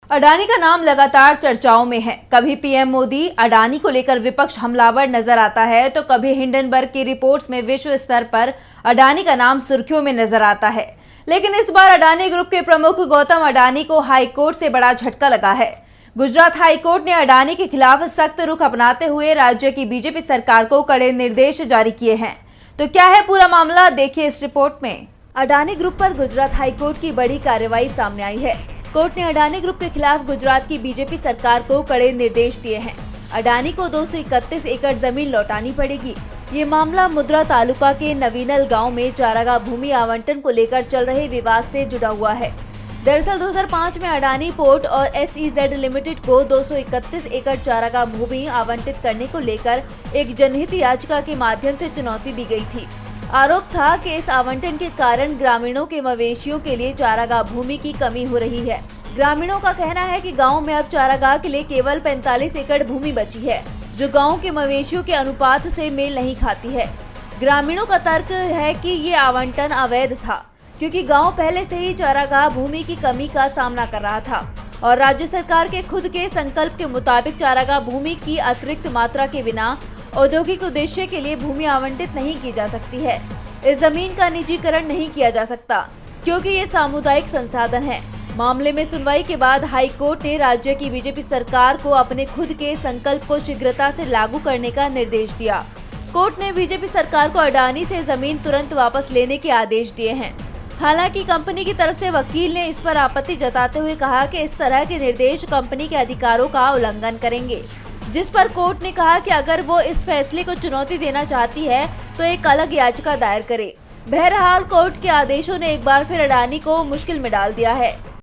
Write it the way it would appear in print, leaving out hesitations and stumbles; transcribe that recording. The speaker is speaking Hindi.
अडानी का नाम लगातार चर्चाओं में है। कभी पीएम मोदी अडानी को लेकर विपक्ष हमलावर नजर आता है, तो कभी हिंडनबर्ग की रिपोर्ट्स में विश्व स्तर पर अडानी का नाम सुर्खियों में नजर आता है। लेकिन इस बार अडानी ग्रुप के प्रमुख गौतम अडानी को हाईकोर्ट से बड़ा झटका लगा है। गुजरात हाईकोर्ट ने अडानी के खिलाफ सख्त रुख अपनाते हुए राज्य की बीजेपी सरकार को कड़े निर्देश जारी किए हैं। तो क्या है पूरा मामला, देखिए इस रिपोर्ट में। अडानी ग्रुप पर गुजरात हाईकोर्ट की बड़ी कार्रवाई सामने आई है। कोर्ट ने अडानी ग्रुप के खिलाफ गुजरात की बीजेपी सरकार को कड़े निर्देश दिए हैं। अडानी को 231 एकड़ जमीन लौटानी पड़ेगी। ये मामला मुद्रा तालुका के नवीनल गांव में चारागाह भूमि आवंटन को लेकर चल रहे विवाद से जुड़ा हुआ है। दरअसल 2005 में अडानी पोर्ट और SEZ लिमिटेड को 231 एकड़ चारागाह भूमि आवंटित करने को लेकर एक जनहित याचिका के माध्यम से चुनौती दी गई थी। आरोप था कि इस आवंटन के कारण ग्रामीणों के मवेशियों के लिए चारागाह भूमि की कमी हो रही है। ग्रामीणों का कहना है कि गांव में अब चारागाह के लिए केवल 45 एकड़ भूमि बची है, जो गांव के मवेशियों के अनुपात से मेल नहीं खाती है। ग्रामीणों का तर्क है कि ये आवंटन अवैध था, क्योंकि गांव पहले से ही चारागाह भूमि की कमी का सामना कर रहा था और राज्य सरकार के खुद के संकल्प के मुताबिक चारागाह भूमि की अतिरिक्त मात्रा के बिना औद्योगिक उद्देश्य के लिए भूमि आवंटित नहीं की जा सकती है। इस जमीन का निजीकरण नहीं किया जा सकता, क्योंकि ये सामुदायिक संसाधन है। मामले में सुनवाई के बाद हाई कोर्ट ने राज्य की बीजेपी सरकार को अपने खुद के संकल्प को शीघ्रता से लागू करने का निर्देश दिया। कोर्ट ने बीजेपी सरकार को अडानी से जमीन तुरंत वापस लेने के आदेश दिए हैं। हालांकि कंपनी की तरफ से वकील ने इस पर आपत्ति जताते हुए कहा कि इस तरह के निर्देश कंपनी के अधिकारों का उल्लंघन करेंगे, जिस पर कोर्ट ने कहा कि अगर वो इस फैसले को चुनौती देना चाहती है तो एक अलग याचिका दायर करे। बहरहाल कोर्ट के आदेशों ने एक बार फिर अडानी को मुश्किल में डाल दिया है।